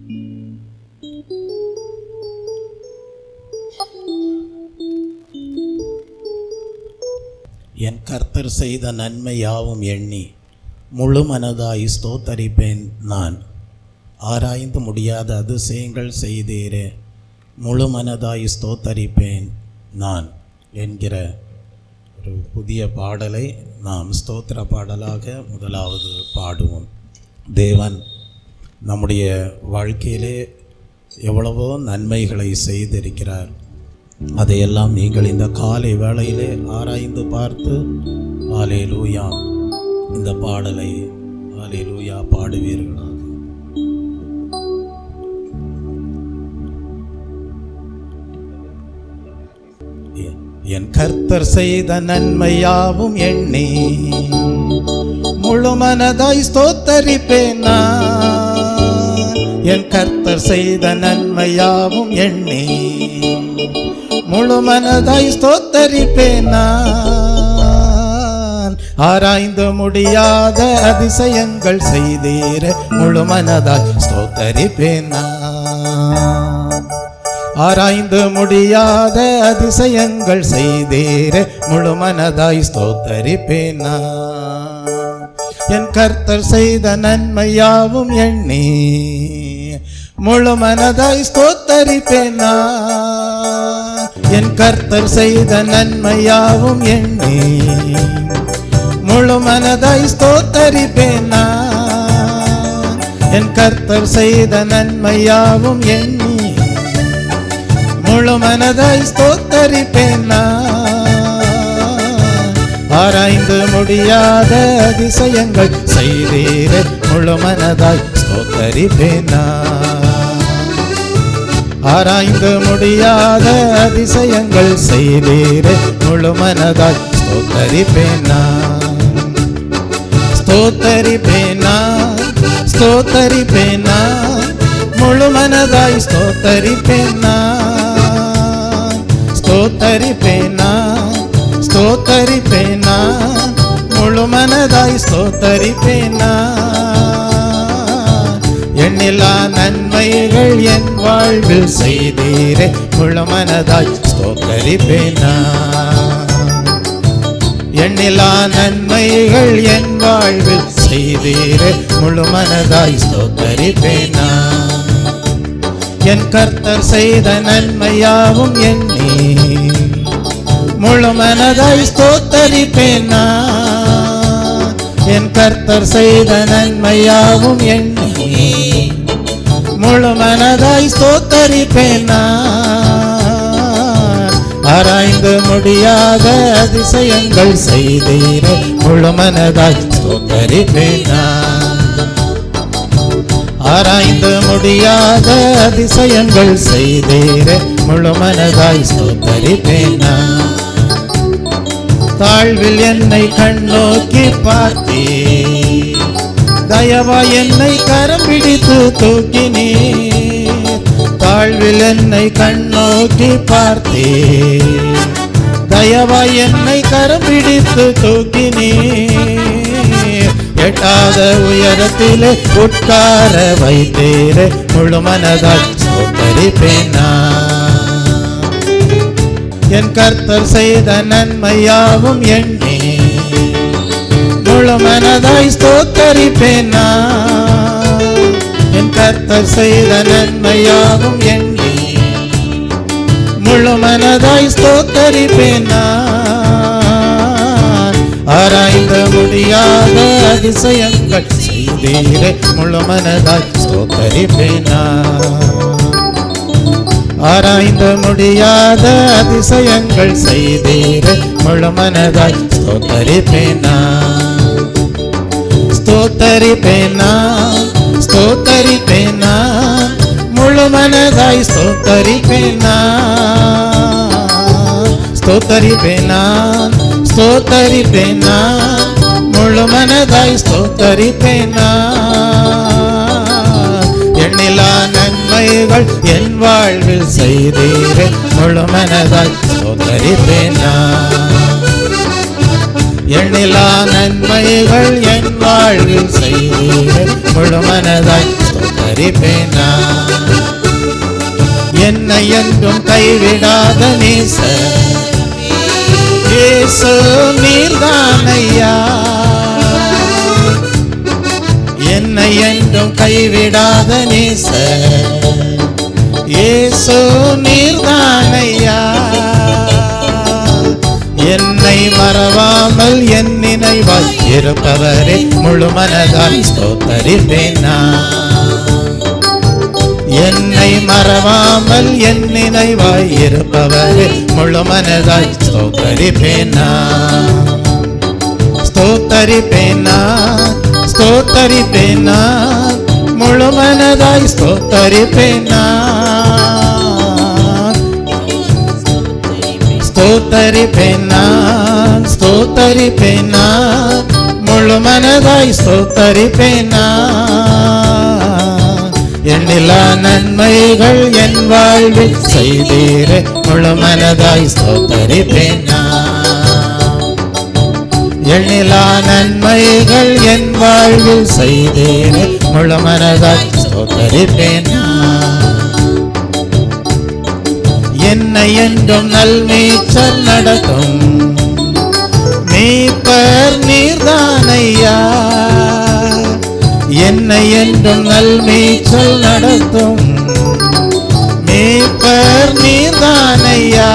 என் கர்த்தர் செய்த நன்மை யாவும் எண்ணி முழு மனதாய் ஸ்தோத்தரிப்பேன் நான். ஆராய்ந்து முடியாத அதிசயங்கள் செய்தீரே, முழு மனதாய் ஸ்தோத்தரிப்பேன் நான் என்கிற ஒரு புதிய பாடலை நாம் ஸ்தோத்திர பாடலாக முதலாவது பாடுவோம். தேவன் நம்முடைய வாழ்க்கையிலே எவ்வளவோ நன்மைகளை செய்திருக்கிறார். அதையெல்லாம் நீங்கள் இந்த காலை வேளையிலே ஆராய்ந்து பார்த்து ஹல்லேலூயா இந்த பாடலை ஹல்லேலூயா பாடுவீர்களாக. என் கர்த்தர் செய்த நன்மையாவும் எண்ணி முழு மனதாய் ஸ்தோத்தரிப்பேன் நான். என் கர்த்தர் செய்த நன்மையாவும் எண்ணி முழு மனதாய் ஸ்தோத்தரிப்பேன் நான். ஆராய்ந்து முடியாத அதிசயங்கள் செய்தீர, முழு மனதாய் ஸ்தோத்தரிப்பேன் நான். ஆராய்ந்து முடியாத அதிசயங்கள் செய்தீர, முழு மனதாய் ஸ்தோத்தரிப்பேன் நான். என் கர்த்தர் செய்த நன்மையாவும் எண்ணி முழு மனதாய் ஸ்தோத்தரிப்பேன் நான். என் கர்த்தர் செய்த நன்மையாவும் எண்ணி முழு மனதாய் ஸ்தோத்தரிப்பேன் நான். என் கர்த்தர் செய்த நன்மையாவும் எண்ணி முழு மனதாய் ஸ்தோத்தரிப்பேன் நான். ஆராய்ந்து முடியாத அதிசயங்கள் செய்தீர, முழு மனதாய் ஸ்தோத்தரிப்பேன் நான். ஆராய்ந்து முடியாத அதிசயங்கள் செய்தீர, முழு மனதாய் ஸ்தோத்தரிப்பேன் நான். ஸ்தோத்தரிப்பேன் நான், ஸ்தோத்தரிப்பேன் நான், முழு மனதாய் ஸ்தோத்தரிப்பேன் நான். ஸ்தோத்தரிப்பேன் நான், ஸ்தோத்தரிப்பேன் நான், முழு மனதாய் ஸ்தோத்தரிப்பேன் நான். எண்ணிலா நன்மைகள் என் வாழ்வில் செய்தீரே, முழு மனதாய் ஸ்தோத்தரிப்பேன் நான். எண்ணிலா நன்மைகள் என் வாழ்வில் செய்தீரே, முழு மனதாய் ஸ்தோத்தரிப்பேன் நான். என் கர்த்தர் செய்த நன்மையாவும் எண்ணி முழு மனதாய் ஸ்தோத்தரிப்பேன் நான். என் கர்த்தர் செய்த நன்மையாவும் எண்ணி முழு மனதாய் ஸ்தோத்தரிப்பேன் நான். ஆராய்ந்து முடியாத அதிசயங்கள் செய்தீர, முழு மனதாய் ஸ்தோத்தரிப்பேன் நான். ஆராய்ந்து முடியாத அதிசயங்கள் செய்தீர, முழு மனதாய் ஸ்தோத்தரிப்பேன் நான். தாழ்வில் என்னை கண்ணோக்கி பார்த்தீர், தயவாய் என்னை கரம் பிடித்து தூக்கினீர். தாழ்வில் என்னை கண்ணோக்கி பார்த்தீர், தயவாய் என்னை கரம் பிடித்து தூக்கினீர். எட்டாத உயரத்திலே உட்கார வைத்தீரே, முழு மனதாய் ஸ்தோத்தரிப்பேன் நான். என் கர்த்தர் செய்த நன்மையாவும் எண்ணி முழு மனதாய் ஸ்தோத்தரிப்பேன் நான். என் கர்த்தர் செய்த நன்மையாவும் எண்ணி முழு மனதாய் ஸ்தோத்தரிப்பேன் நான். ஆராய்ந்து முடியாத அதிசயங்கள் செய்தீரே, முழு மனதாய் ஸ்தோத்தரிப்பேன் நான். ஆராய்ந்து முடியாத அதிசயங்கள் செய்தீரே, முழு மனதாய் ஸ்தோத்தரிப்பேன் நான். ஸ்தோத்தரிப்பேன் நான், ஸ்தோத்தரிப்பேன் நான், முழு மனதாய் ஸ்தோத்தரிப்பேன் நான். ஸ்தோத்தரிப்பேன் நான், ஸ்தோத்தரிப்பேன் நான், முழு மனதாய் ஸ்தோத்தரிப்பேன் நான். எண்ணிலா நன்மைகள் என் வாழ்வில் செய்தீரே, முழு மனதாய் ஸ்தோத்தரிப்பேன் நான். எண்ணிலா நன்மைகள் என் வாழ்வில் செய்தீரே, முழு மனதாய் ஸ்தோத்தரிப்பேன் நான். என்னை என்றும் கைவிடாத நேசர் இயேசு நீர்தானையா. என்னை என்றும் கைவிடாத நேசர் இயேசு நீர்தானையா. என்னை மறவாமல் என் நினைவாய் இருப்பவரே முழு மனதாய் ஸ்தோத்தரிப்பேன் நான். என்னை மறவாமல் என் நினைவாய் இருப்பவரே முழு மனதாய் ஸ்தோத்தரிப்பேன் நான். ஸ்தோத்தரிப்பேன் நான், ஸ்தோத்தரிப்பேன் நான், முழு மனதாய் ஸ்தோத்தரிப்பேன் நான். ஸ்தோத்தரிப்பேன் நான், ஸ்தோத்தரிப்பேன் நான், முழு மனதாய் ஸ்தோத்தரிப்பேன் நான். எண்ணிலா நன்மைகள் என் வாழ்வில் செய்தீரே முழு மனதாய் ஸ்தோத்தரிப்பேன் நான். எண்ணிலா நன்மைகள் என் வாழ்வில் செய்தீரே முழு மனதாய் ஸ்தோத்தரிப்பேன் நான். என்னை என்றும் நல்மேய்ச்சல் நடத்தும் மீட்பர் நீர்தானையா. என்னை என்றும் நல்மேய்ச்சல் நடத்தும் மீட்பர் நீர்தானையா.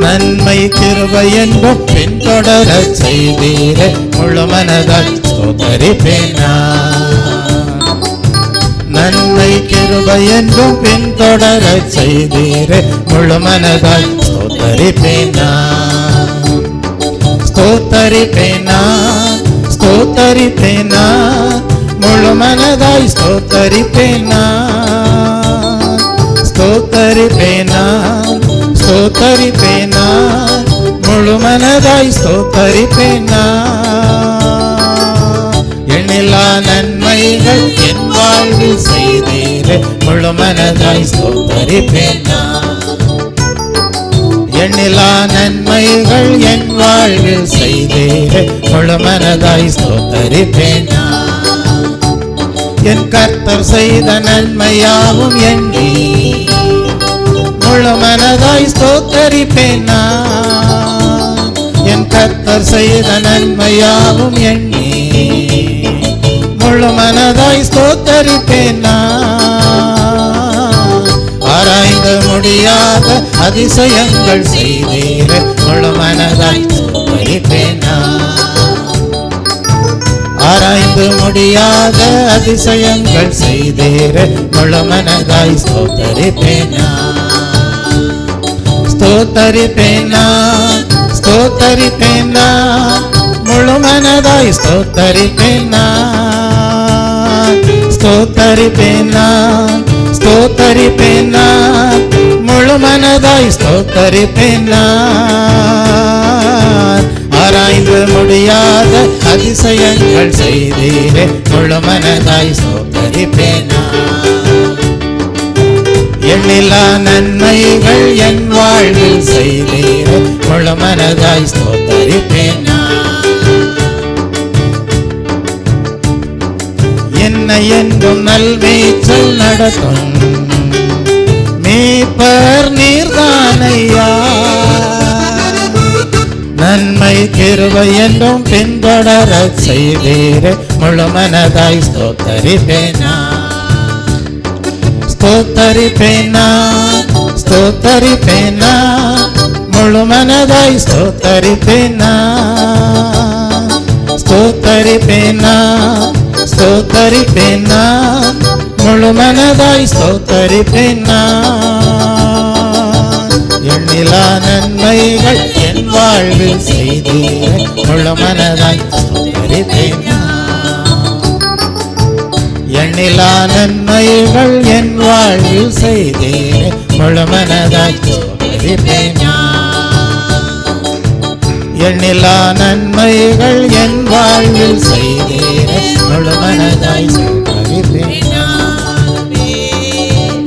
நன்மை கிருபை என்றும் பின்தொடர செய்தீரே முழு மனதாய் ஸ்தோத்தரிப்பேன் நான். நன்மை கிருபை என்றும் பின்தொடர செய்தீரே முழு மனதாய் ஸ்தோத்தரிப்பேன் நான். ஸ்தோத்தரிப்பேன் நான், ஸ்தோத்தரிப்பேன் நான், முழு மனதாய் ஸ்தோத்தரிப்பேன் நான். ஸ்தோத்தரிப்பேன் நான், ஸ்தோத்தரிப்பேன் நான், முழு மனதாய் ஸ்தோத்தரிப்பேன் நான். எண்ணிலா நன்மைகள் என் வாழ்வில் செய்தீரே முழு மனதாய் ஸ்தோத்தரிப்பேன் நான். எண்ணிலா நன்மைகள் என் வாழ்வில் செய்தீரே முழு மனதாய் ஸ்தோத்தரிப்பேன் நான். என் கர்த்தர் செய்த நன்மையாவும் எண்ணி முழு மனதாய் ஸ்தோத்தரிப்பேன் நான். என் கர்த்தர் செய்த நன்மையாவும் எண்ணி முழு மனதாய் ஸ்தோத்தரிப்பேன் நான். ஆராய்ந்து முடியாத அதிசயங்கள் செய்தீரே முழு மனதாய் ஸ்தோத்தரிப்பேன் நான். ஆராய்ந்து முடியாத அதிசயங்கள் செய்தீரே முழு மனதாய் ஸ்தோத்தரிப்பேன் நான். ஸ்தோத்தரிப்பேன் நான், ஸ்தோத்தரிப்பேன் நான், முழு மனதாய் ஸ்தோத்தரிப்பேன் நான். ஸ்தோத்தரிப்பேன் நான், ஸ்தோத்தரிப்பேன் நான், முழு மனதாய் ஸ்தோத்தரிப்பேன் நான். ஆராய்ந்து முடியாத அதிசயங்கள் செய்தீரே முழு மனதாய் ஸ்தோத்தரிப்பேன் நான். எண்ணிலா நன்மைகள் என் வாழ்வில் செய்தீரே முழு மனதாய் ஸ்தோத்தரிப்பேன் நான். என்னை என்றும் நல்மேய்ச்சல் நடத்தும் மீட்பர் நீர்தானையா. நன்மை கிருபை என்றும் பின்தொடர செய்தீரே முழு மனதாய் ஸ்தோத்தரிப்பேன் நான். ஸ்தோத்தரிப்பேன் நான், ஸ்தோத்தரிப்பேன் நான், முழு மனதாய் ஸ்தோத்தரிப்பேன் நான். ஸ்தோத்தரிப்பேன் நான், ஸ்தோத்தரிப்பேன் நான், முழு மனதாய் ஸ்தோத்தரிப்பேன் நான். எண்ணிலா நன்மைகள் என் வாழ்வில் செய்தீரே முழு மனதாய் ஸ்தோத்தரிப்பேன் நான். எண்ணிலா நன்மைகள் என் வாழ்வில் செய்தீரே முழு மனதாய் ஸ்தோத்தரிப்பேன் நான். எண்ணிலா நன்மைகள் என் வாழ்வில் செய்தீரே முழு மனதாய் ஸ்தோத்தரிப்பேன் நான்.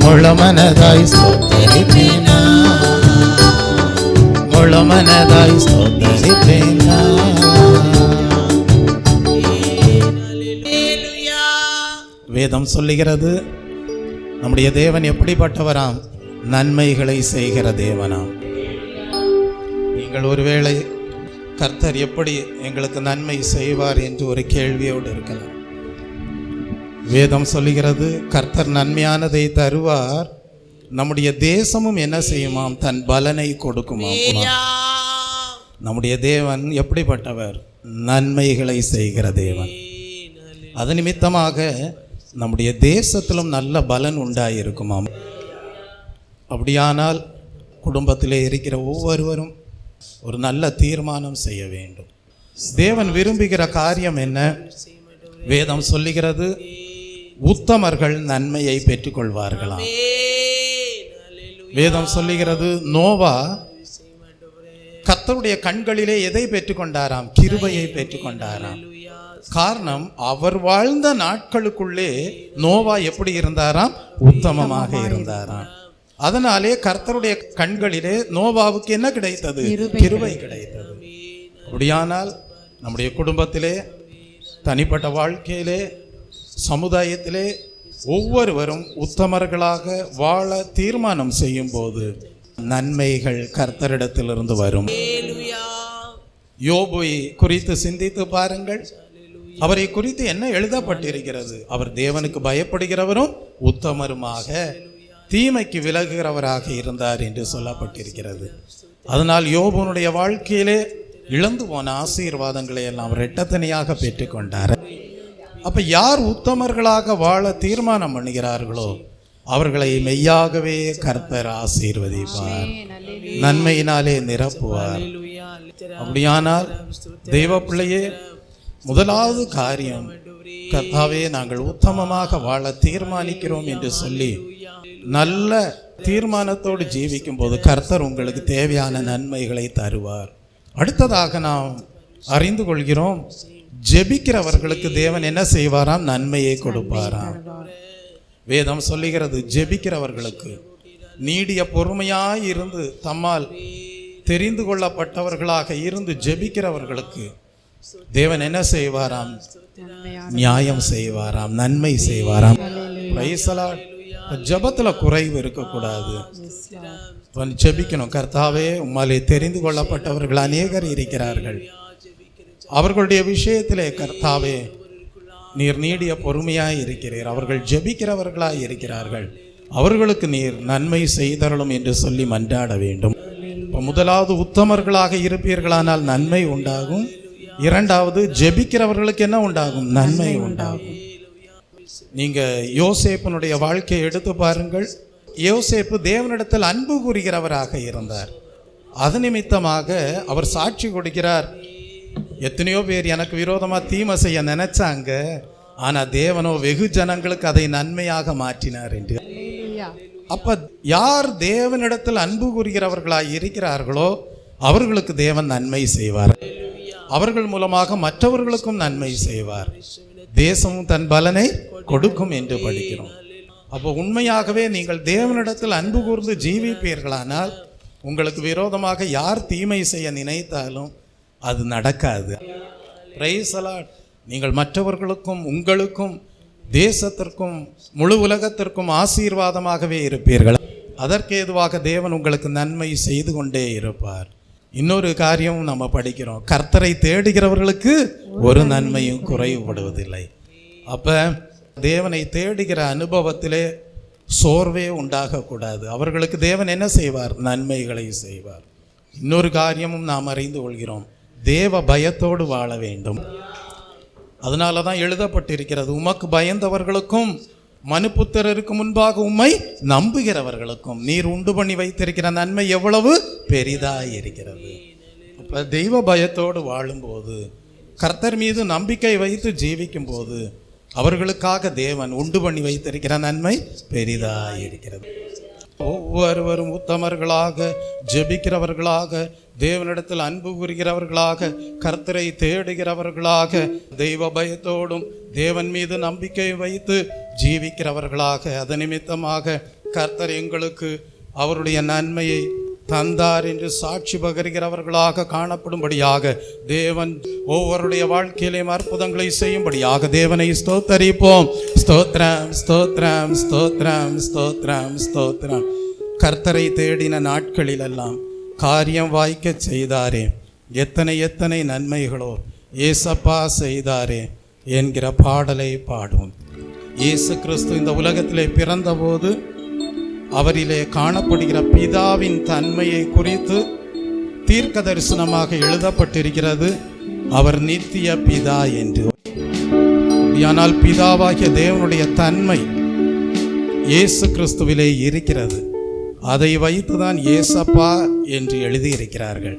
முழு மனதாய் ஸ்தோத்தரிப்பேன் நான். முழு மனதாய் ஸ்தோத்தரிப்பேன் நான். வேதம் சொல்லுகிறது, நம்முடைய தேவன் எப்படிப்பட்டவராம்? நன்மைகளை செய்கிற தேவனாம். நீங்கள் ஒருவேளை கர்த்தர் எப்படி எங்களுக்கு நன்மை செய்வார் என்று ஒரு கேள்வியோடு இருக்கலாம். வேதம் சொல்லுகிறது, கர்த்தர் நன்மையானதை தருவார், நம்முடைய தேசமும் என்ன செய்யுமாம்? தன் பலனை கொடுக்குமாம். நம்முடைய தேவன் எப்படிப்பட்டவர்? நன்மைகளை செய்கிற தேவன். அது நிமித்தமாக நம்முடைய தேசத்திலும் நல்ல பலன் உண்டாயிருக்குமாம். அப்படியானால் குடும்பத்திலே இருக்கிற ஒவ்வொருவரும் ஒரு நல்ல தீர்மானம் செய்ய வேண்டும். தேவன் விரும்புகிற காரியம் என்ன? வேதம் சொல்லுகிறது, உத்தமர்கள் நன்மையை பெற்றுக்கொள்வார்களாம். வேதம் சொல்லுகிறது, நோவா கர்த்தருடைய கண்களிலே எதை பெற்றுக்கொண்டாராம்? கிருபையை பெற்றுக்கொண்டாராம். காரணம், அவர் வாழ்ந்த நாட்களுக்குள்ளே நோவா எப்படி இருந்தாராம்? உத்தமமாக இருந்தாராம். அதனாலே கர்த்தருடைய கண்களிலே நோவாவுக்கு என்ன கிடைத்தது? கிருபை கிடைத்தது. அப்படியானால் நம்முடைய குடும்பத்திலே, தனிப்பட்ட வாழ்க்கையிலே, சமுதாயத்திலே ஒவ்வொருவரும் உத்தமர்களாக வாழ தீர்மானம் செய்யும் போது நன்மைகள் கர்த்தரிடத்திலிருந்து வரும். யோபை குறித்து சிந்தித்து பாருங்கள். அவரை குறித்து என்ன எழுதப்பட்டிருக்கிறது? அவர் தேவனுக்கு பயப்படுகிறவரும் உத்தமருமாக, தீமைக்கு விலகுகிறவராக இருந்தார் என்று சொல்லப்பட்டிருக்கிறது. அதனால் யோபுனுடைய வாழ்க்கையிலே இழந்து போன ஆசீர்வாதங்களை எல்லாம் இரட்டத்தனையாக பெற்றுக்கொண்டார். அப்ப யார் உத்தமர்களாக வாழ தீர்மானம் பண்ணுகிறார்களோ அவர்களை மெய்யாகவே கர்த்தர் ஆசீர்வதிப்பார், நன்மையினாலே நிரப்புவார். அப்படியானால் தெய்வ பிள்ளையே, முதலாவது காரியம், கர்த்தாவே நாங்கள் உத்தமமாக வாழ தீர்மானிக்கிறோம் என்று சொல்லி நல்ல தீர்மானத்தோடு ஜீவிக்கும் போது கர்த்தர் உங்களுக்கு தேவையான நன்மைகளை தருவார். அடுத்ததாக நாம் அறிந்து கொள்கிறோம், ஜெபிக்கிறவர்களுக்கு தேவன் என்ன செய்வாராம்? நன்மையை கொடுப்பாராம். வேதம் சொல்லுகிறது, ஜெபிக்கிறவர்களுக்கு, நீடிய பொறுமையாய் இருந்து தம்மால் தெரிந்து கொள்ளப்பட்டவர்களாக இருந்து ஜெபிக்கிறவர்களுக்கு தேவன் என்ன செய்வாராம்? நியாயம் செய்வாராம், நன்மை செய்வாராம். ஜெபத்துல குறைவு இருக்கக்கூடாது. ஜெபிக்கணும், கர்த்தாவே உம்மாலே தெரிந்து கொள்ளப்பட்டவர்கள் அநேகர் இருக்கிறார்கள், அவர்களுடைய விஷயத்திலே கர்த்தாவே நீர் நீடிய பொறுமையாய் இருக்கிறீர், அவர்கள் ஜெபிக்கிறவர்களாய் இருக்கிறார்கள், அவர்களுக்கு நீர் நன்மை செய்தரலும் என்று சொல்லி மன்றாட வேண்டும். முதலாவது உத்தமர்களாக இருப்பீர்களானால் நன்மை உண்டாகும். இரண்டாவது, ஜெபிக்கிறவர்களுக்கு என்ன உண்டாகும்? நன்மை உண்டாகும். நீங்க யோசேப்பினுடைய வாழ்க்கையை எடுத்து பாருங்கள். யோசேப்பு தேவனிடத்தில் அன்பு கூறுகிறவராக இருந்தார். அது நிமித்தமாக அவர் சாட்சி கொடுக்கிறார், எத்தனையோ பேர் எனக்கு விரோதமாக தீமை செய்ய நினைச்சாங்க, ஆனா தேவனோ வெகு ஜனங்களுக்கு அதை நன்மையாக மாற்றினார் என்று. அப்ப யார் தேவனிடத்தில் அன்பு கூறுகிறவர்களாய் இருக்கிறார்களோ அவர்களுக்கு தேவன் நன்மை செய்வார், அவர்கள் மூலமாக மற்றவர்களுக்கும் நன்மை செய்வார், தேசமும் தன் பலனை கொடுக்கும் என்று படிக்கிறோம். அப்போ உண்மையாகவே நீங்கள் தேவனிடத்தில் அன்பு கூர்ந்து ஜீவிப்பீர்களானால் உங்களுக்கு விரோதமாக யார் தீமை செய்ய நினைத்தாலும் அது நடக்காது. Praise the Lord. நீங்கள் மற்றவர்களுக்கும் உங்களுக்கும் தேசத்திற்கும் முழு உலகத்திற்கும் ஆசீர்வாதமாகவே இருப்பீர்கள். அதற்கேதுவாக தேவன் உங்களுக்கு நன்மை செய்து கொண்டே இருப்பார். இன்னொரு காரியம் நம்ம படிக்கிறோம், கர்த்தரை தேடுகிறவர்களுக்கு ஒரு நன்மையும் குறைவுபடுவதில்லை. அப்ப தேவனை தேடுகிற அனுபவத்திலே சோர்வே உண்டாகக்கூடாது. அவர்களுக்கு தேவன் என்ன செய்வார்? நன்மைகளை செய்வார். இன்னொரு காரியமும் நாம் அறிந்து கொள்கிறோம், தேவ பயத்தோடு வாழ வேண்டும். அதனால தான் எழுதப்பட்டிருக்கிறது, உமக்கு பயந்தவர்களுக்கும் மனுபுத்திரருக்கு முன்பாக உம்மை நம்புகிறவர்களுக்கும் நீர் உண்டு பண்ணி வைத்திருக்கிற நன்மை எவ்வளவு பெரிதாய் இருக்கிறது. அப்ப தெய்வ பயத்தோடு வாழும்போது, கர்த்தர் மீது நம்பிக்கை வைத்து ஜீவிக்கும் போது அவர்களுக்காக தேவன் உண்டு பண்ணி வைத்திருக்கிற நன்மை பெரிதாய் இருக்கிறது. ஒவ்வொருவரும் உத்தமர்களாக, ஜெபிக்கிறவர்களாக, தேவனிடத்தில் அன்பு கூறுகிறவர்களாக, கர்த்தரை தேடுகிறவர்களாக, தெய்வ பயத்தோடும் தேவன் மீது நம்பிக்கை வைத்து ஜீவிக்கிறவர்களாக, அது நிமித்தமாக கர்த்தர் எங்களுக்கு அவருடைய நன்மையை தந்தார் என்று சாட்சி பகர்கிறவர்களாக காணப்படும்படியாக தேவன் ஒவ்வொருடைய வாழ்க்கையிலேயும் அற்புதங்களை செய்யும்படியாக தேவனை ஸ்தோத்தரிப்போம். ஸ்தோத்ரம் ஸ்தோத்ரம் ஸ்தோத்ரம் ஸ்தோத்ரம் ஸ்தோத்ரம். கர்த்தரை தேடின நாட்களிலெல்லாம் காரியம் வாய்க்க செய்தாரே, எத்தனை எத்தனை நன்மைகளோ ஏசப்பா செய்தாரே என்கிற பாடலை பாடுவோம். இயேசு கிறிஸ்து இந்த உலகத்திலே பிறந்தபோது அவரிலே காணப்படுகிற பிதாவின் தன்மையை குறித்து தீர்க்க தரிசனமாக எழுதப்பட்டிருக்கிறது. அவர் நித்திய பிதா என்று. ஆனால் பிதாவாகிய தேவனுடைய தன்மை இயேசு கிறிஸ்துவிலே இருக்கிறது. அதை வைத்துதான் ஏசப்பா என்று எழுதியிருக்கிறார்கள்.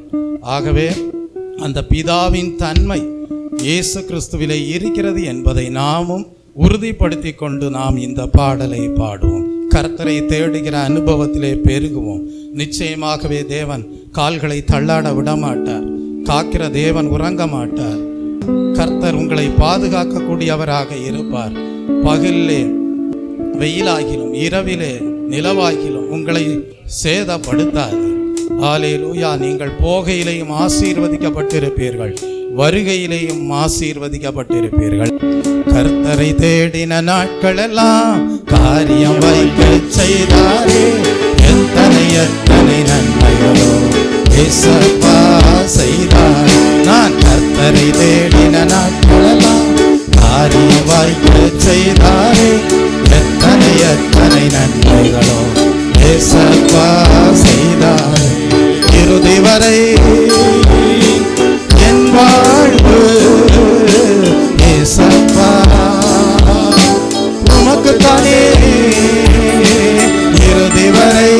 ஆகவே அந்த பிதாவின் தன்மை இயேசு கிறிஸ்துவிலே இருக்கிறது என்பதை நாமும் உறுதிப்படுத்தி கொண்டு நாம் இந்த பாடலை பாடுவோம். கர்த்தரை தேடுகிற அனுபவத்திலே பெருகுவோம். நிச்சயமாகவே தேவன் கால்களை தள்ளாட விடமாட்டார். காக்கிற தேவன் உறங்க மாட்டார். கர்த்தர் உங்களை பாதுகாக்கக்கூடியவராக இருப்பார். பகலிலே வெயிலாகிலும் இரவிலே நிலவாகிலும் உங்களை சேதப்படுத்தாது. ஹல்லேலூயா. நீங்கள் போகையிலேயும் ஆசீர்வதிக்கப்பட்டிருப்பீர்கள், வருகையிலேயும் ஆசீர்வதிக்கப்பட்டிருப்பீர்கள். கர்த்தரை தேடின நாட்களெல்லாம் காரியம் வைக்க செய்தாரே, எத்தனை எத்தனை நன்மைகளோ ஏசப்பா செய்தார். நான் கர்த்தரை தேடின நாட்களெல்லாம் காரியம் வாய்க்க செய்தாரே, எத்தனை எத்தனை நன்மைகளோ ஏசப்பா செய்தார். இறுதி வரை என் வாழ்வு ஏசப்பா உமக்குத்தானே. இறுதி வரை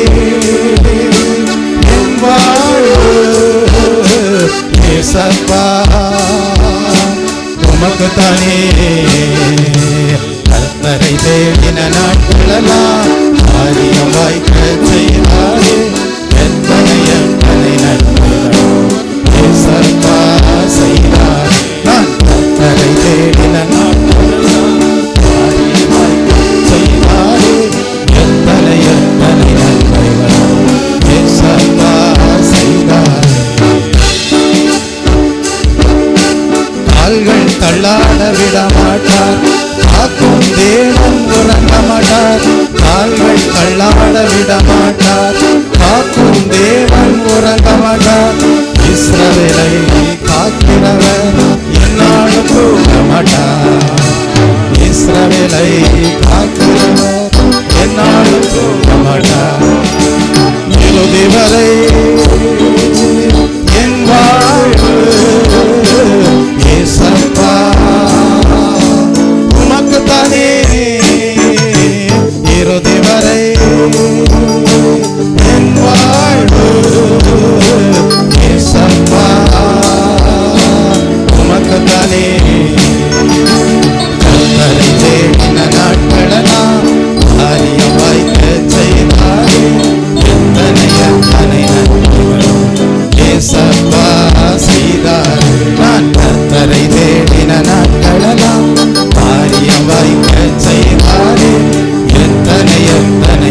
என் வாழ்வு ஏசப்பா உமக்குத்தானே. கர்த்தரை தேடின நாட்களெல்லாம் காரியம் வாய்க்க செய்தாரே, எத்தனை எத்தனை நன்மைகளோ ஏசப்பா செய்தார். நான் கர்த்தரை தேடின நாட்களெல்லாம் காரியம் வாய்க்க செய்தாரே, எத்தனை எத்தனை நன்மைகளோ ஏசப்பா செய்தார். கால்கள் தள்ளாட விட மாட்டார், காக்கும் தேவன் உறங்க மாட்டார். கால்கள் தள்ளாட விட மாட்டார், காக்கும் தேவன் உறங்க மாட்டார். இஸ்ரவேலை காக்கிறவர் என்னாலும் தூங்க மாட்டார். இஸ்ரவேலை காக்கிறவர் என்னாலும் தூங்க மாட்டார். இறுதி வரை என் வாழ்வு ஏசப்பா உமக்குத்தானே. இறுதி வரை என் வாழ்வு ஏசப்பா உமக்குத்தானே. கர்த்தரை தேடின நாட்களெல்லாம் காரியம் வாய்க்க செய்தாரே, எத்தனை எத்தனை நன்மைகளோ ஏசப்பா செய்தார். நான் கர்த்தரை தேடின நாட்களெல்லாம் காரியம் வாய்க்க செய்தாரே, எத்தனை எத்தனை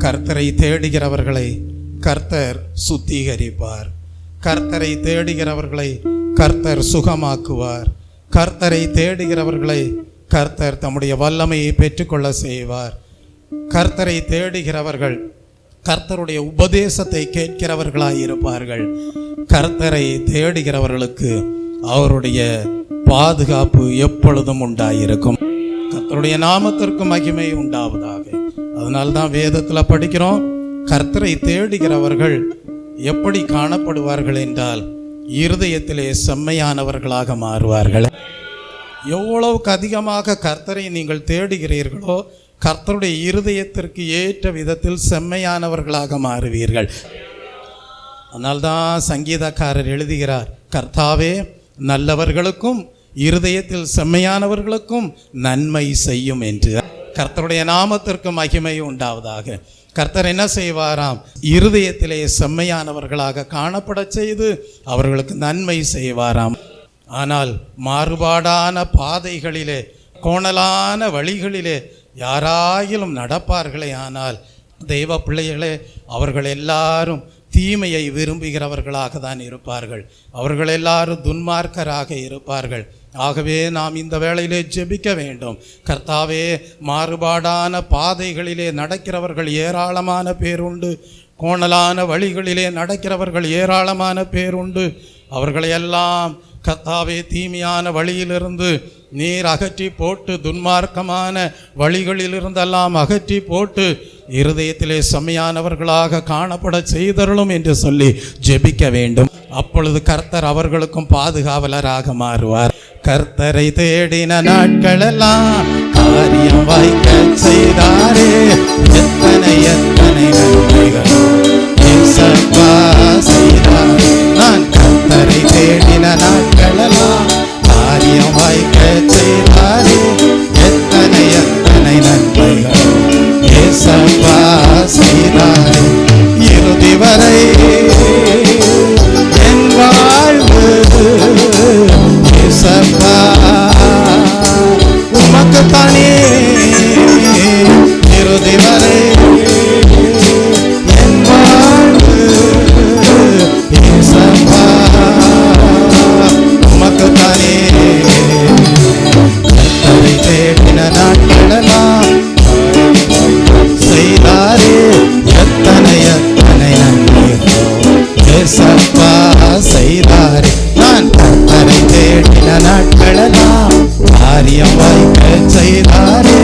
கர்த்தரை தேடுகிறவர்களை கர்த்தர் சுத்திகரிப்பார். கர்த்தரை தேடுகிறவர்களை கர்த்தர் சுகமாக்குவார். கர்த்தரை தேடுகிறவர்களை கர்த்தர் தம்முடைய வல்லமையை பெற்றுக்கொள்ள செய்வார். கர்த்தரை தேடுகிறவர்கள் கர்த்தருடைய உபதேசத்தை கேட்கிறவர்களாய் இருப்பார்கள். கர்த்தரை தேடுகிறவர்களுக்கு அவருடைய பாதுகாப்பு எப்பொழுதும் உண்டாயிருக்கும். கர்த்தருடைய நாமத்திற்கு மகிமை உண்டாவதாக. அதனால்தான் வேதத்தில் படிக்கிறோம், கர்த்தரை தேடுகிறவர்கள் எப்படி காணப்படுவார்கள் என்றால் இருதயத்திலே செம்மையானவர்களாக மாறுவார்கள். எவ்வளவுக்கு அதிகமாக கர்த்தரை நீங்கள் தேடுகிறீர்களோ கர்த்தருடைய இருதயத்திற்கு ஏற்ற விதத்தில் செம்மையானவர்களாக மாறுவீர்கள். அதனால்தான் சங்கீதக்காரர் எழுதுகிறார், கர்த்தாவே நல்லவர்களுக்கும் இருதயத்தில் செம்மையானவர்களுக்கும் நன்மை செய்யும் என்று. கர்த்தருடைய நாமத்திற்கு மகிமை உண்டாவதாக. கர்த்தர் என்ன செய்வாராம்? இருதயத்திலே செம்மையானவர்களாக காணப்பட செய்து அவர்களுக்கு நன்மை செய்வாராம். ஆனால் மாறுபாடான பாதைகளிலே, கோணலான வழிகளிலே யாராயிலும் நடப்பார்களே ஆனால் தெய்வ பிள்ளைகளே, அவர்கள் எல்லாரும் தீமையை விரும்புகிறவர்களாக தான் இருப்பார்கள். அவர்கள் எல்லாரும் துன்மார்க்கராக இருப்பார்கள். ஆகவே நாம் இந்த வேளையிலே ஜெபிக்க வேண்டும். கர்த்தாவே, மாறுபாடான பாதைகளிலே நடக்கிறவர்கள் ஏராளமான பேர் உண்டு. கோணலான வழிகளிலே நடக்கிறவர்கள் ஏராளமான பேர் உண்டு. அவர்களையெல்லாம் கர்த்தாவே தீமையான வழியிலிருந்து நீர் அகற்றி போட்டு, துன்மார்க்கமான வழிகளிலிருந்தெல்லாம் அகற்றி போட்டு இருதயத்திலே செம்மையானவர்களாக காணப்பட செய்தருளும் என்று சொல்லி ஜெபிக்க வேண்டும். அப்பொழுது கர்த்தர் அவர்களுக்கும் பாதுகாவலராக மாறுவார். கர்த்தரை தேடின நாட்களெல்லாம் காரியம் வாய்க்க செய்தாரே, எத்தனை எத்தனை நன்மைகள் செய்தார். நான் கர்த்தரை தேடின நாட்களெல்லாம் காரியம் வாய்க்க செய்தாரே, எத்தனை எத்தனை நன்மைகள் ஏசப்பா செய்தாரே. இறுதி வரை என் வாழ்வு ஏசப்பா உமக்குத்தானே. இறுதி வரை என் வாழ்வு ஏசப்பா உமக்குத்தானே. கர்த்தரை தேடின நாட்களெல்லாம் செய்தாரே, எத்தனை எத்தனை நன்மைகள் ஏசப்பா செய்தாரே. நான் கர்த்தரை தேடின நாட்களெல்லாம் காரியம் வாய்க்க செய்தாரே,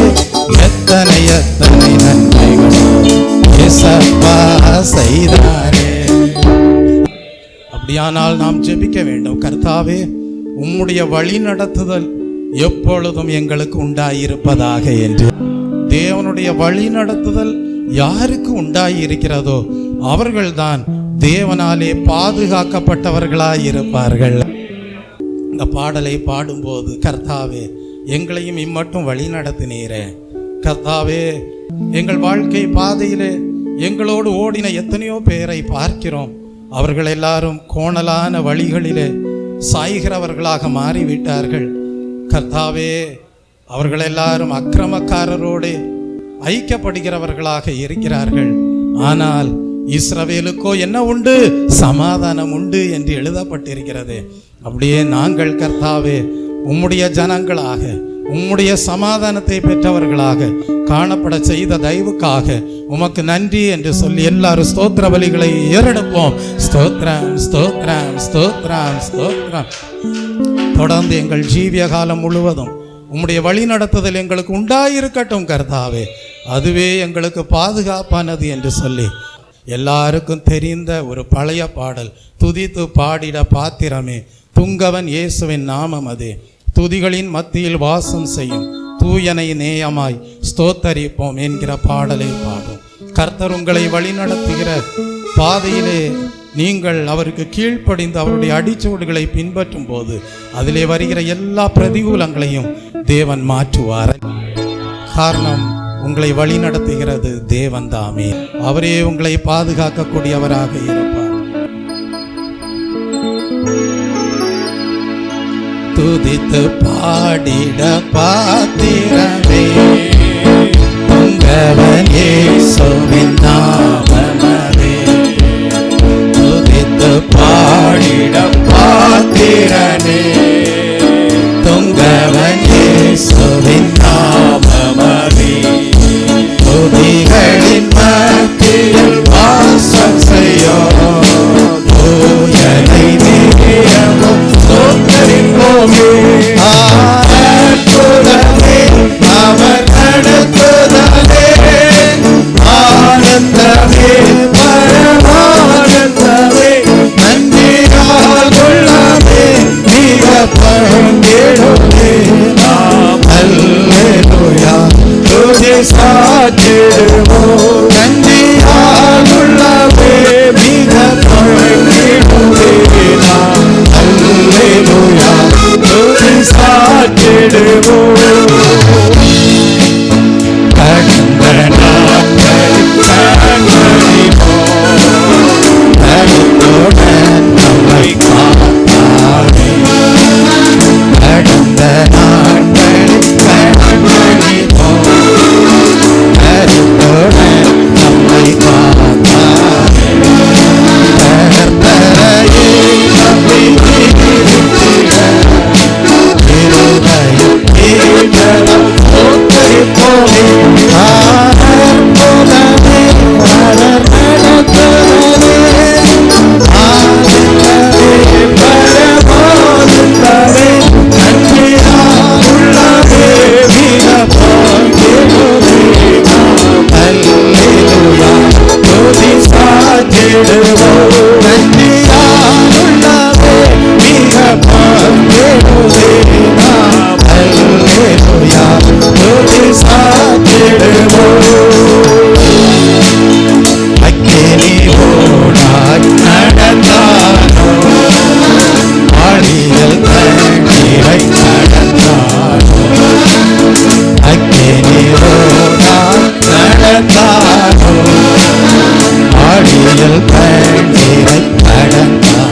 எத்தனை எத்தனை நன்மைகள் ஏசப்பா செய்தாரே. அப்படியானால் நாம் ஜெபிக்க வேண்டும். கர்த்தாவே, உம்முடைய வழி நடத்துதல் எப்பொழுதும் எங்களுக்கு உண்டாயிருப்பதாக என்று. தேவனுடைய வழி நடத்துதல் யாருக்கு உண்டாயிருக்கிறதோ அவர்கள்தான் தேவனாலே பாதுகாக்கப்பட்டவர்களாய் இருப்பார்கள். இந்த பாடலை பாடும்போது, கர்த்தாவே எங்களையும் இம்மட்டும் வழி நடத்தினீரே. கர்த்தாவே, எங்கள் வாழ்க்கை பாதையிலே எங்களோடு ஓடின எத்தனையோ பேரை பார்க்கிறோம். அவர்கள் எல்லாரும் கோணலான வழிகளிலே சாய்கிறவர்களாக மாறிவிட்டார்கள். கர்த்தாவே, அவர்கள் எல்லாரும் அக்கிரமக்காரரோடு ஐக்கியப்படுகிறவர்களாக இருக்கிறார்கள். ஆனால் இஸ்ரவேலுக்கோ என்ன உண்டு? சமாதானம் உண்டு என்று எழுதப்பட்டிருக்கிறது. அப்படியே நாங்கள் கர்த்தாவே உம்முடைய ஜனங்களாக, உம்முடைய சமாதானத்தை பெற்றவர்களாக காணப்பட செய்த தயவுக்காக உமக்கு நன்றி என்று சொல்லி எல்லாரும் ஸ்தோத்திர பலிகளை ஏறெடுப்போம். ஸ்தோத்ரம் ஸ்தோத்ரம் ஸ்தோத்ரம் ஸ்தோத்ரம். தொடர்ந்து எங்கள் ஜீவிய காலம் முழுவதும் உம்முடைய வழி நடத்துதல் எங்களுக்கு உண்டாயிருக்கட்டும் கர்த்தாவே. அதுவே எங்களுக்கு பாதுகாப்பானது என்று சொல்லி எல்லாருக்கும் தெரிந்த ஒரு பழைய பாடல், துதித்து பாடிட பாத்திரமே துங்கவன் இயேசுவின் நாமம் அது, துதிகளின் மத்தியில் வாசம் செய்யும் தூயனை நேயமாய் ஸ்தோத்தரிப்போம் என்கிற பாடலை பாடும். கர்த்தர் உங்களை வழி நடத்துகிற பாதையிலே நீங்கள் அவருக்கு கீழ்ப்படிந்து அவருடைய அடிச்சுவடுகளை பின்பற்றும் போது அதிலே வருகிற எல்லா பிரதிகூலங்களையும் தேவன் மாற்றுவார். காரணம், உங்களை வழி நடத்துகிறது தேவன் தாமே. அவரே உங்களை பாதுகாக்கக்கூடியவராக இருப்பார். துதித்து பாடிட பாத்திரமே துங்கவன் இயேசுவின் சாற்றிடுவோம். நன்றியால் உள்ளமே மிக பழகிடுவே நாம். அல்லேலூயா துதி சாற்றிடுவோம். கடந்த நாட்களில் கண்மணிபோல் கருத்துடன் நம்மை காத்தாரே. கடந்த நாட்களில் கண்மணிபோல் கருத்துடன் நம்மை காத்தாரே. கர்த்தரையே நம்பி இருந்திட இருதயம் கேட்டதால் போற்றே. ஆனந்தமே அவர் நடத்துவரே. ஆனந்தமே பரமானந்தமே நன்றியாலுள்ளவே மிக பாக்கியமே நாம். அல்லேலூயா துதி சாற்றிடுவோம். நன்றியாலுள்ளவே மிக பாக்கியமே நாம். அல்லேலூயா துதி சாற்றிடுவோம். அக்கினியோடாய் நடந்தானோ ஆழியில் தண்ணீரை நடந்தானோ. அக்கினியோடாய் நடந்தானோ ஆழியில் தண்ணீரை நடந்தானோ.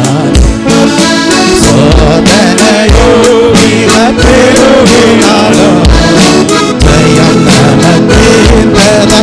சோதனையோ மிக பெருகினாலோ ஜெயம் நமக்கேந்ததால்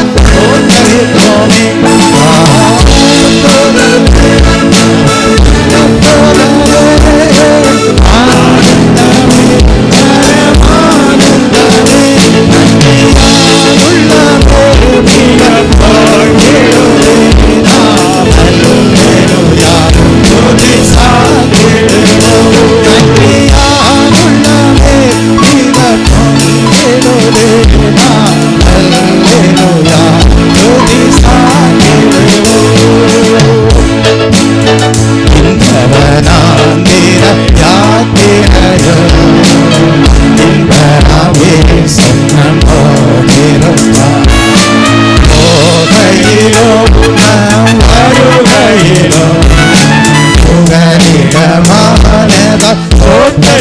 போற்றே.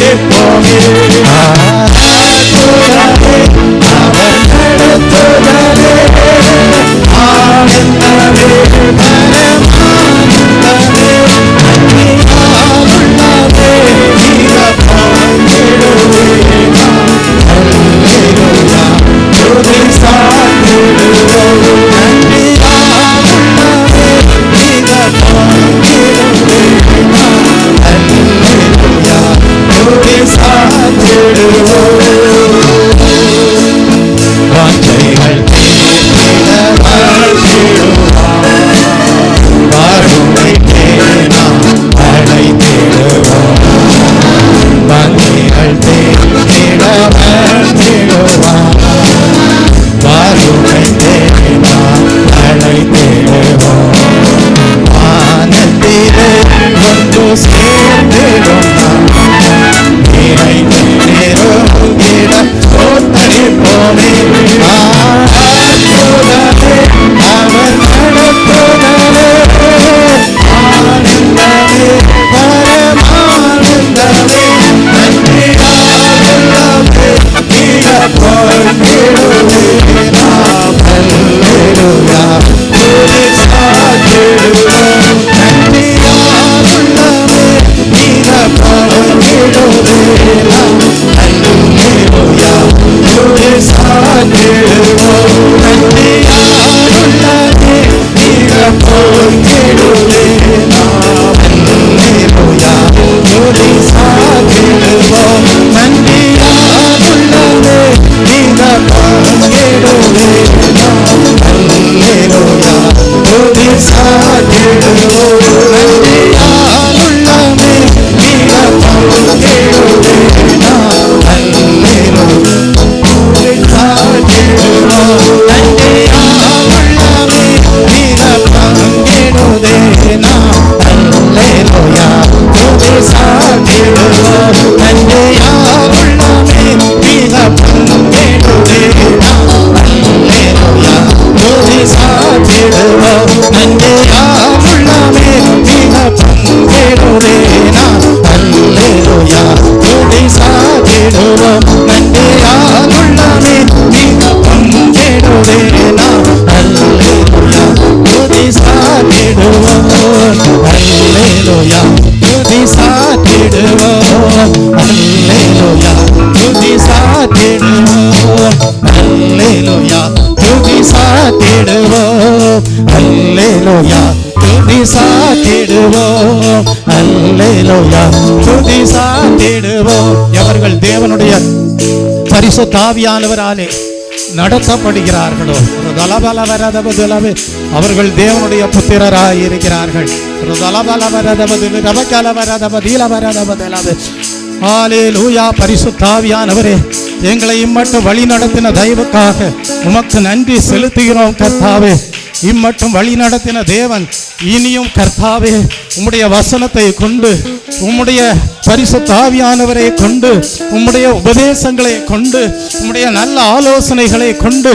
வாஞ்சைகள் தீர்த்திட வாழ்த்திடுவார். வாருமை தேனாம் அழைத்திடுவார். வங்கிகள் தீர்த்திட வாழ்த்திடுவார். வாருமை தேனாம் அழைத்திடுவார். வானத்திலே ஒன்று சேர்ந்திடும் நிறைந்து நெருங்கிட போற்றே. ஆனந்தமே அவர் நடத்துவரே. ஆனந்தமே பரமானந்தமே நன்றியாலுள்ளவே மிக பாக்கியமே நாம். அல்லேலூயா துதி சாற்றிடுவோம். நன்றியாலுள்ளவே மிக பாக்கியமே நாம். அல்லேலூயா துதி சாற்றிடுவோம். நன்றியாலுள்ளவே மிக பாக்கியமே நாம். அல்லேலூயா துதி சாற்றிடுவோம். நன்றியாலுள்ளவே மிக பாக்கியமே நாம். அல்லேலூயா துதி சாற்றிடுவோம். நன்றியாலுள்ளவே மிக பாக்கியமே நாம். அல்லேலூயா துதி சாற்றிடுவோம். நன்றியாலுள்ளவே மிக பாக்கியமே நாம். அல்லேலூயா துதி சாற்றிடுவோம். நன்றியாலுள்ளவே மிக பாக்கியமே நாம். அல்லேலூயா சாத்திடுவோம் நன்றியால் உள்ளமே மிக பங்கிடுவே நான் அல்லேலூயா துதி சாத்திடுவோம் நன்றியால் உள்ளமே மிக பங்கிடுவே நான் அல்லேலூயா துதி சாத்திடுவோம் அல்லேலூயா துதி சாத்திடுவோம் அல்லேலூயா துதி சாத்திடுவோம் அல்லேலூயா துதி சாத்திடுவோம் அல்லேலூயா துதி சாத்திடுவோம் அல்லேலூயா துதி சாத்திடுவோம். எவர்கள் தேவனுடைய பரிசுத்த ஆவியானவராலே நடத்தப்படுகிறார்களோ ஒரு தலபல வரதபதுலவே அவர்கள் தேவனுடைய புத்திரராய் இருக்கிறார்கள். ஒரு தலபல வரதபதுல ரபகல வரதபதில வரதபதுலவே. ஹல்லேலூயா. பரிசுத்த ஆவியானவரே, எங்களை இம்மட்டும் வழி நடத்தின தயவுக்காக உமக்கு நன்றி செலுத்துகிறோம் கர்த்தாவே. இம்மட்டும் வழி நடத்தின தேவன் இனியும் கர்த்தாவே உம்முடைய வசனத்தை கொண்டு உம்முடைய பரிசுத்த ஆவியானவரை கொண்டு உம்முடைய உபதேசங்களை கொண்டு உம்முடைய நல்ல ஆலோசனைகளை கொண்டு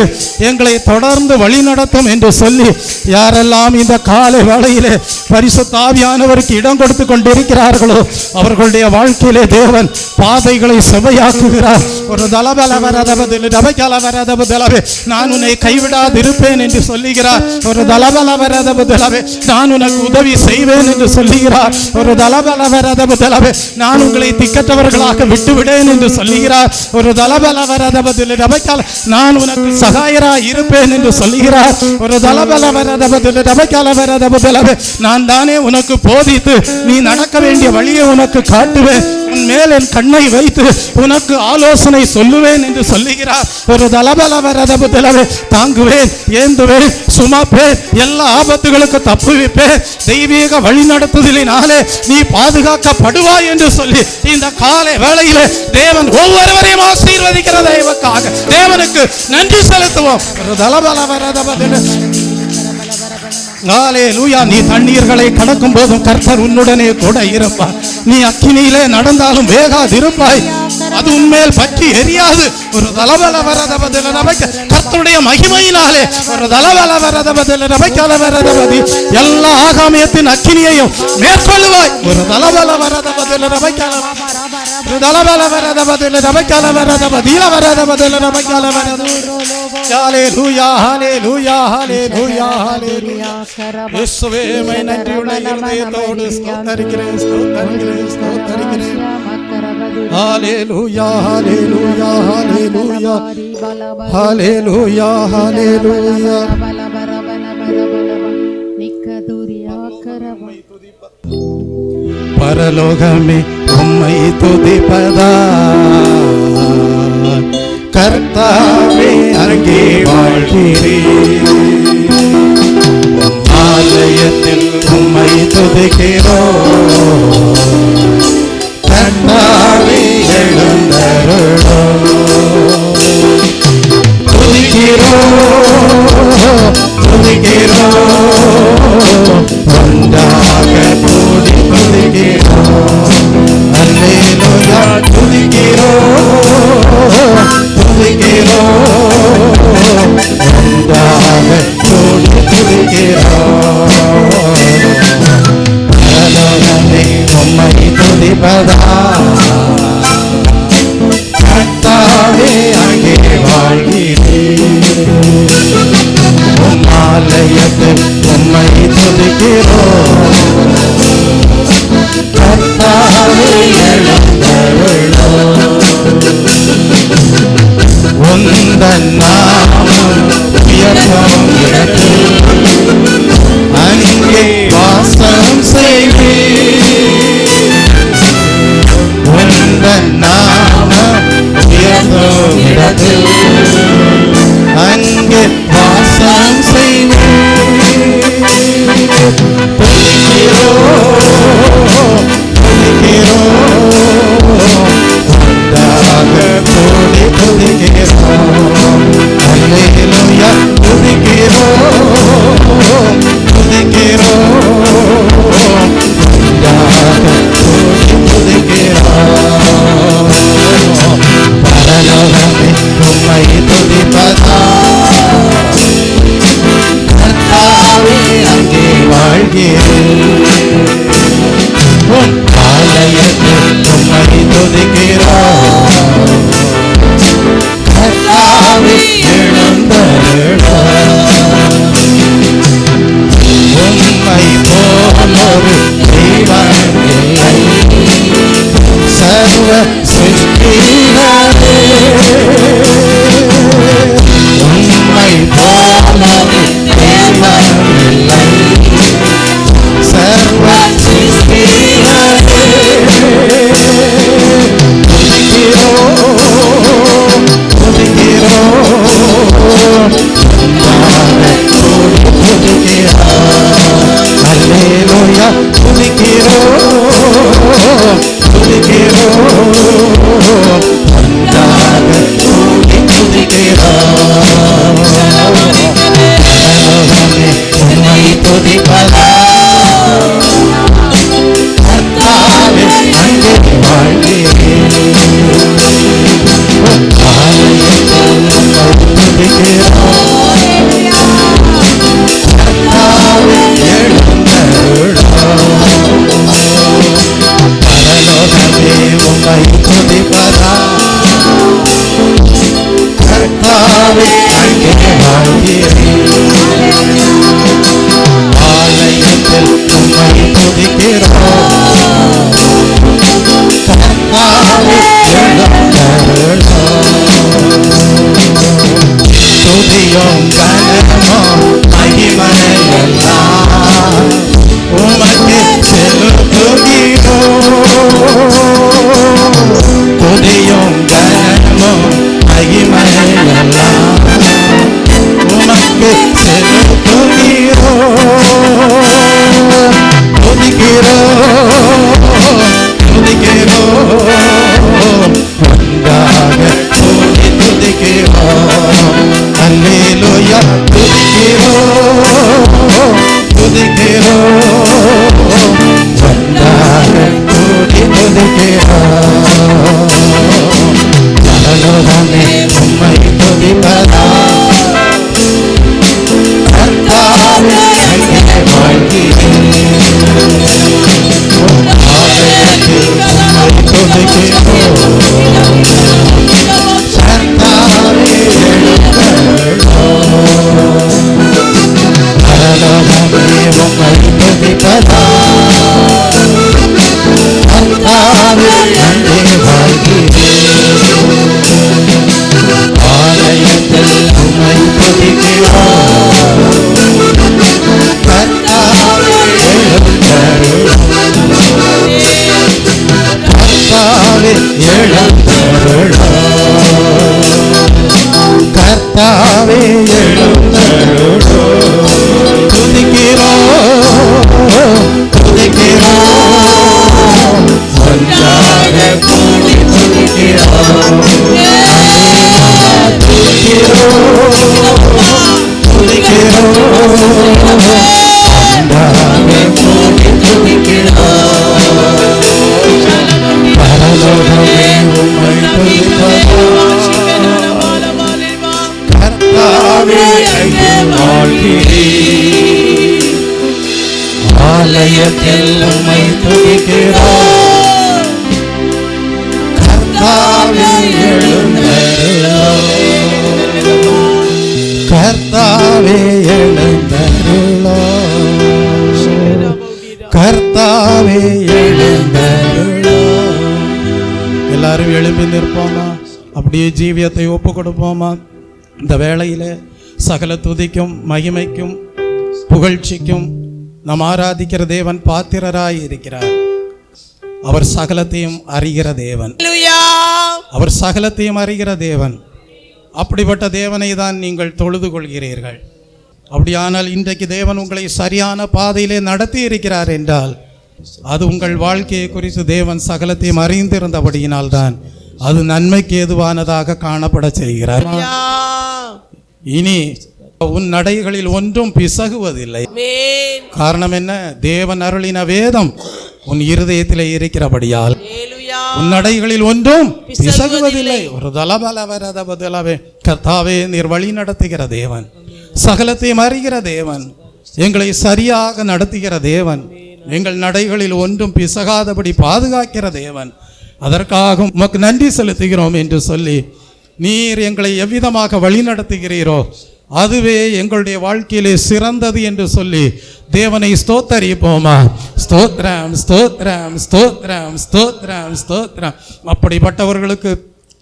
எங்களை தொடர்ந்து வழி நடத்தும் என்று சொல்லி யாரெல்லாம் இந்த காலை வேளையிலே பரிசுத்த ஆவியானவருக்கு இடம் கொடுத்து கொண்டிருக்கிறார்களோ அவர்களுடைய வாழ்க்கையிலே தேவன் பாதைகளை செவையாக்குகிறார். ஒரு தலபல வரதபதில் ரபகல வரதபதிலவே நான் உன்னை கைவிடாதிருப்பேன் என்று சொல்லுகிறார். ஒரு தலபல வரதபதிலவே நான் உனக்கு உதவி செய்வேன் என்று சொல்லுகிறார். ஒரு தலபல வரதபதிலவே நான் உங்களை திக்கற்றவர்களாக விட்டுவிடேன் என்று சொல்லுகிறார். ஒரு தலபல வரதபதில் ரபகல நான் உனக்கு சகாயராய் இருப்பேன் என்று சொல்லுகிறார். ஒரு தலபல வரதபதில் ரபகல வரதபதிலவே நான் தானே உனக்கு போதித்து நீ நடக்க வேண்டிய வழியை உனக்கு காட்டுவேன், உன் மேல் என் கண்ணை வைத்து உனக்கு ஆலோசனை சொல்லுவேன் என்று சொல்லுகிறார். ஒரு தலபல வரதபதிலவே தாங்குவேன், ஏந்துவேன், சுமப்பேன், எல்லா ஆபத்துகளுக்கு தப்புவிப்பேன், தெய்வீக வழி நடத்துதலினாலே நீ பாதுகாக்கப்படுவாய் என்று சொல்லி இந்த காலை வேளையிலே தேவன் ஒவ்வொருவரையும் ஆசீர்வதிக்கிற தயவுக்காக தேவனுக்கு நன்றி செலுத்துவோம். ஒரு தலபல வரதபதில ஹல்லேலூயா. நீ தண்ணீர்களை கடக்கும் போதும் கர்த்தர் உன்னுடனே கூட இருப்பார். நீ அக்கினியிலே நடந்தாலும் வேகாதிருப்பாய், அது உன்மேல் பற்றி எரியாது. ஒரு தலபல வரதபதில ரபக கர்த்தருடைய மகிமையினாலே ஒரு தலபல வரதபதில ரபகல வரதபதி எல்லா ஆகாமியத்தின் அக்கினியையும் மேற்கொள்ளுவாய். ஒரு தலபல வரதபதில ரபகல ஒரு தலபல வரதபதில ரபகல வரதபதில வரதபதில ரபகல வரதபதி. ஹல்லேலூயா ஹல்லேலூயா ஹல்லேலூயா ஹல்லேலூயா. இயேசுவே மை நன்றியுள்ள இதயத்தோடு ஸ்தோத்திரிக்கிறேன் ஸ்தோத்திரிக்கிறேன் ஸ்தோத்திரிக்கிறேன். ஹல்லேலூயா ஹல்லேலூயா ஹல்லேலூயா ஹல்லேலூயா ஹல்லேலூயா. பரலோகமே உம்மை துதிப்பதா கர்த்தாவே அங்கே வாழ்கிறேன், ஆலயத்தில் உம்மை துதிக்கிறோம் கர்த்தாவே எழுந்தருளோம். துதிக்கிறோம் துதிக்கிறோம் ஒன்றாக கூடி துதிக்கிறோம். அல்லேலூயா துதிக்கிறோம் துதிக்கிறோம் ஒன்றாக கூடி துதிக்கிறோம். பரலோகமே உம்மை துதிப்பதா கர்த்தாவே அங்கே வாழ்கிறேன், உம் ஆலயத்தில் உம்மை துதிக்கிறோம் கர்த்தாவே எழுந்தருளோம். உந்தன் நாமம் உயர்த்தும் இடத்தில் அங்கே வாசம் செய்வேன், உந்தன் நாமம் உயர்த்தும் இடத்தில் அங்கே வாசம் செய்வேன். துதிக்கிறோம் ஒன்றாக கூடி துதிக்கிறோம். அல்லேலூயா துதிக்கிறோம் கர்த்தாவே ஆலயத்தில் உம்மை துதிக்கிறோம். கர்த்தாவே எழுந்தருளோம். கர்த்தாவே எழுந்தருளோம். கர்த்தாவே எழுந்தருளோம். எல்லாரும் எழும்பி நிற்போமா? அப்படியே ஜீவியத்தை ஒப்பு கொடுப்போமா? இந்த வேளையிலே சகல துதிக்கும் மகிமைக்கும் புகழ்ச்சிக்கும் நாம் ஆராதிக்கிற தேவன் பாத்திரராய் இருக்கிறார். அவர் சகலத்தையும் அறிகிற தேவன். அவர் சகலத்தையும் அறிகிற தேவன். அப்படிப்பட்ட தேவனை தான் நீங்கள் தொழுது கொள்கிறீர்கள். அப்படியானால் இன்றைக்கு தேவன் உங்களை சரியான பாதையிலே நடத்தி இருக்கிறார் என்றால் அது உங்கள் வாழ்க்கையை குறித்து தேவன் சகலத்தையும் அறிந்திருந்தபடியினால் தான் அது நன்மைக்கு ஏதுவானதாக காணப்பட செய்கிறார். இனி உன் நடைகளில் ஒன்றும் பிசகுவதில்லை. காரணம் என்ன? தேவன் அருளின வேதம் உன் இருதயத்திலே இருக்கிறபடியால் உன் நடைகளில் ஒன்றும் பிசகுவதில்லை. ஒரு தலபலவரதபதலவே. கர்த்தாவே, நீர் வழி நடத்துகிற தேவன், சகலத்தையும் அறிகிற தேவன், எங்களை சரியாக நடத்துகிற தேவன், எங்கள் நடைகளில் ஒன்றும் பிசகாதபடி பாதுகாக்கிற தேவன். அதற்காக உமக்கு நன்றி செலுத்துகிறோம் என்று சொல்லி நீர் எங்களை எவ்விதமாக வழி நடத்துகிறீரோ அதுவே எங்களுடைய வாழ்க்கையிலே சிறந்தது என்று சொல்லி தேவனை ஸ்தோத்தரிப்போமா? ஸ்தோத்ரம் ஸ்தோத்ரம் ஸ்தோத்ரம் ஸ்தோத்ரம் ஸ்தோத்ரம். அப்படிப்பட்டவர்களுக்கு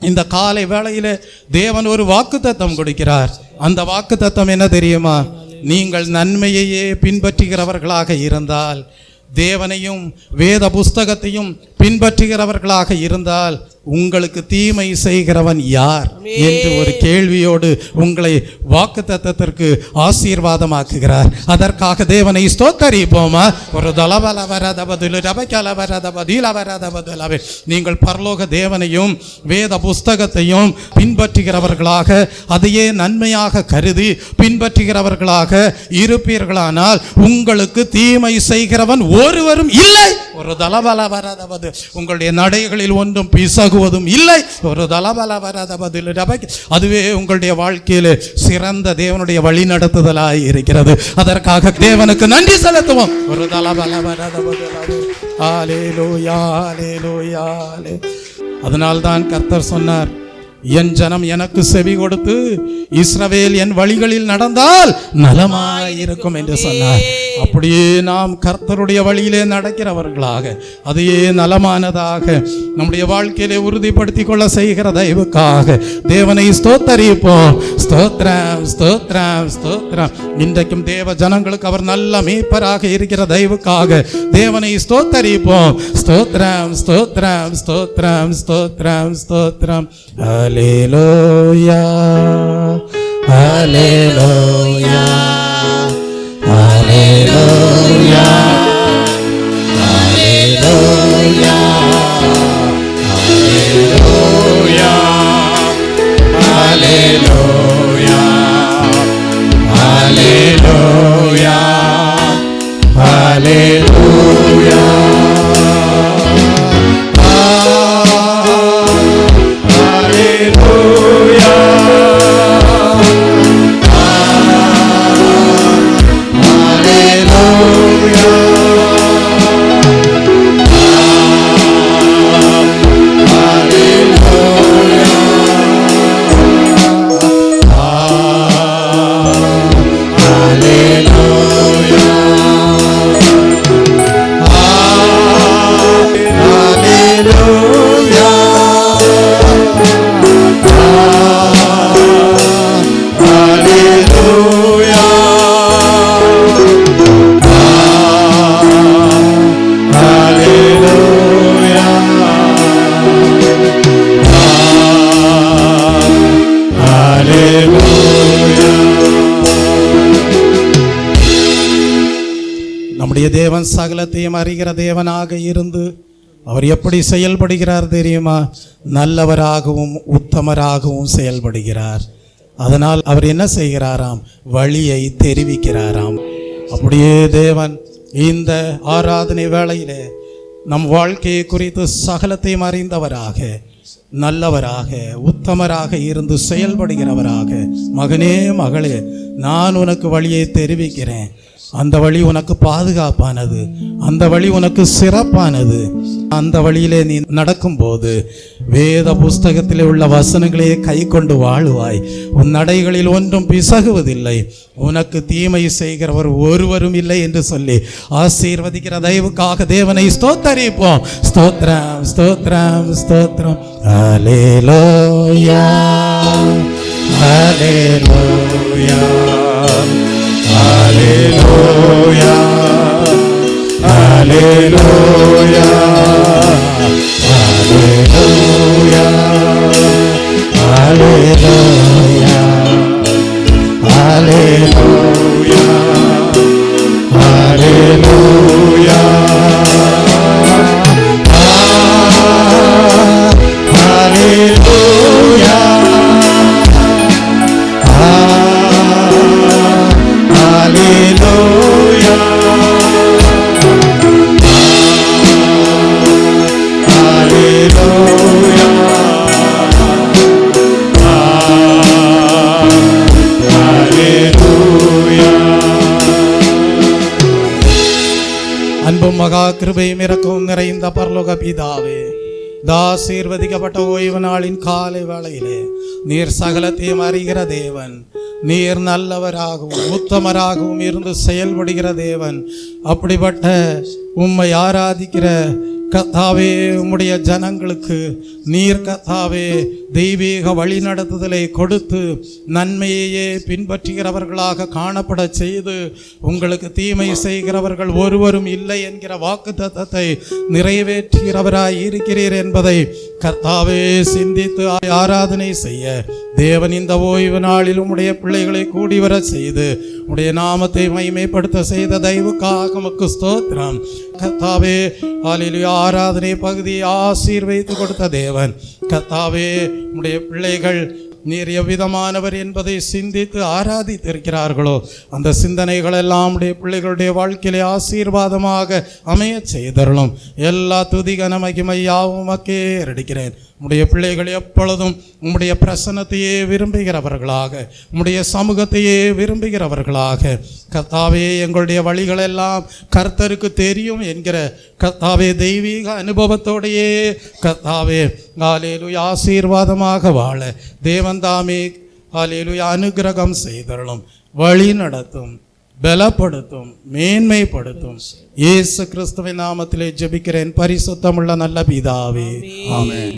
இந்த காலை வேளையிலே தேவன் ஒரு வாக்குத்தத்தம் கொடுக்கிறார். அந்த வாக்குத்தத்தம் என்ன தெரியுமா? நீங்கள் நன்மையையே பின்பற்றுகிறவர்களாக இருந்தால், தேவனையும் வேத புஸ்தகத்தையும் பின்பற்றுகிறவர்களாக இருந்தால் உங்களுக்கு தீமை செய்கிறவன் யார் என்று ஒரு கேள்வியோடு உங்களை வாக்குத்தத்தத்திற்கு ஆசீர்வாதமாக்குகிறார். அதற்காக தேவனை ஸ்தோத்தரிப்போமா? ஒரு தலவலவரதபதுலபகலவரதபதிலவரதபதுலவே. நீங்கள் பரலோக தேவனையும் வேத புஸ்தகத்தையும் பின்பற்றுகிறவர்களாக, அதையே நன்மையாக கருதி பின்பற்றுகிறவர்களாக இருப்பீர்களானால் உங்களுக்கு தீமை செய்கிறவன் ஒருவரும் இல்லை. ஒரு தலவலவரதபது. உங்களுடைய நடைகளில் ஒன்றும் பிசகுவதும் இல்லை. ஒரு தலபலவரதபதில் அதுவே உங்களுடைய வாழ்க்கையிலே சிறந்த தேவனுடைய வழி நடத்துதலாய் இருக்கிறது. அதற்காக தேவனுக்கு நன்றி செலுத்துவோம். ஒரு தலபலவரதபதில் ஹல்லேலூயா ஹல்லேலூயா. அதனால்தான் கர்த்தர் சொன்னார், என் ஜனம் எனக்கு செவி கொடுத்து இஸ்ரவேல் என் வழிகளில் நடந்தால் நலமாயிருக்கும் என்று சொன்னார். அப்படியே நாம் கர்த்தருடைய வழியிலே நடக்கிறவர்களாக, அதையே நலமானதாக நம்முடைய வாழ்க்கையிலே உறுதிப்படுத்திக் கொள்ள செய்கிற தயவுக்காக தேவனை ஸ்தோத்தரிப்போம். ஸ்தோத்ரம் ஸ்தோத்ரம் ஸ்தோத்ரம். இன்றைக்கும் தேவ ஜனங்களுக்கு அவர் நல்ல மேய்ப்பராக இருக்கிற தயவுக்காக தேவனை ஸ்தோத்தரிப்போம். ஸ்தோத்ரம் ஸ்தோத்ரம் ஸ்தோத்ரம் ஸ்தோத்ரம் ஸ்தோத்ரம். ஹல்லேலூயா ஹல்லேலூயா ஹல்லேலூயா ஹல்லேலூயா ஹல்லேலூயா ஹல்லேலூயா ஹல்லேலூயா நம்முடைய தேவன் சகலத்தையும் அறிகிற தேவனாக இருந்து அவர் எப்படி செயல்படுகிறார் தெரியுமா? நல்லவராகவும் உத்தமராகவும் செயல்படுகிறார். அதனால் அவர் என்ன செய்கிறாராம்? வழியை தெரிவிக்கிறாராம். அப்படியே தேவன் இந்த ஆராதனை வேளையிலே நம் வாழ்க்கையை குறித்து சகலத்தையும் அறிந்தவராக, நல்லவராக, உத்தமராக இருந்து செயல்படுகிறவராக, மகனே மகளே, நான் உனக்கு வழியை தெரிவிக்கிறேன், அந்த வழி உனக்கு பாதுகாப்பானது, அந்த வழி உனக்கு சிறப்பானது, அந்த வழியிலே நீ நடக்கும்போது வேத புஸ்தகத்திலே உள்ள வசனங்களையே கை கொண்டு வாழுவாய், உன் நடைகளில் ஒன்றும் பிசகுவதில்லை, உனக்கு தீமை செய்கிறவர் ஒருவரும் இல்லை என்று சொல்லி ஆசீர்வதிக்கிற தயவுக்காக தேவனை ஸ்தோத்தரிப்போம். ஸ்தோத்திரம் ஸ்தோத்திரம் ஸ்தோத்திரம். ஹல்லேலூயா ஹல்லேலூயா ஹல்லேலூயா ஹல்லேலூயா ஹல்லேலூயா ஹல்லேலூயா ஹல்லேலூயா ஹல்லேலூயா ஹல்லேலூயா ஹல்லேலூயா ஹல்லேலூயா ஹல்லேலூயா. அன்பும் மகா கிருபையும் இரக்கமும் நிறைந்த பரலோக பிதாவே, ஆசீர்வதிக்கப்பட்ட ஓய்வு நாளின் காலை வேளையிலே நீர் சகலத்தையும் அறிகிற தேவன், நீர் நல்லவராகவும் உத்தமராகவும் இருந்து செயல்படுகிற தேவன். அப்படிப்பட்ட உம்மை ஆராதிக்கிற கர்த்தாவே, உம்முடைய ஜனங்களுக்கு நீர் கர்த்தாவே தெய்வீக வழிநடத்துதலை கொடுத்து நன்மையையே பின்பற்றுகிறவர்களாக காணப்பட செய்து உங்களுக்கு தீமை செய்கிறவர்கள் ஒருவரும் இல்லை என்கிற வாக்குத்தத்தத்தை நிறைவேற்றுகிறவராய் இருக்கிறீர் என்பதை கர்த்தாவே சிந்தித்து ஆராதனை செய்ய தேவன் இந்த ஓய்வு நாளில் உம்முடைய பிள்ளைகளை கூடி வர செய்து உம்முடைய நாமத்தை மகிமைப்படுத்த செய்த தயவுக்காக உமக்கு ஸ்தோத்திரம். கர்த்தாவே, ஹல்லேலூயா, ஆராதனை பகுதியை ஆசீர்வதித்து கொடுத்த தேவன் கர்த்தாவே, உம்முடைய பிள்ளைகள் நீர் எவ்விதமானவர் என்பதை சிந்தித்து ஆராதித்திருக்கிறார்களோ அந்த சிந்தனைகள் எல்லாம் உடைய பிள்ளைகளுடைய வாழ்க்கையிலே ஆசீர்வாதமாக அமைய செய்தருளும். எல்லா துதி கன மகிமை யாவும் உமக்கே ஏறெடுக்கிறேன். உம்முடைய பிள்ளைகள் எப்பொழுதும் உம்முடைய பிரசன்னத்தையே விரும்புகிறவர்களாக, உம்முடைய சமூகத்தையே விரும்புகிறவர்களாக கர்த்தாவே, எங்களுடைய வழிகளெல்லாம் கர்த்தருக்கு தெரியும் என்கிற கர்த்தாவே தெய்வீக அனுபவத்தோடையே கர்த்தாவே ஹல்லேலூயா ஆசீர்வாதமாக வாழ தேவன் தாமே ஹல்லேலூயா அனுக்கிரகம் செய்தருளும், வழி நடத்தும், பலப்படுத்தும், மேன்மைப்படுத்தும். இயேசு கிறிஸ்துவின் நாமத்திலே ஜெபிக்கிறேன் பரிசுத்தமுள்ள நல்ல பிதாவே, ஆமென்.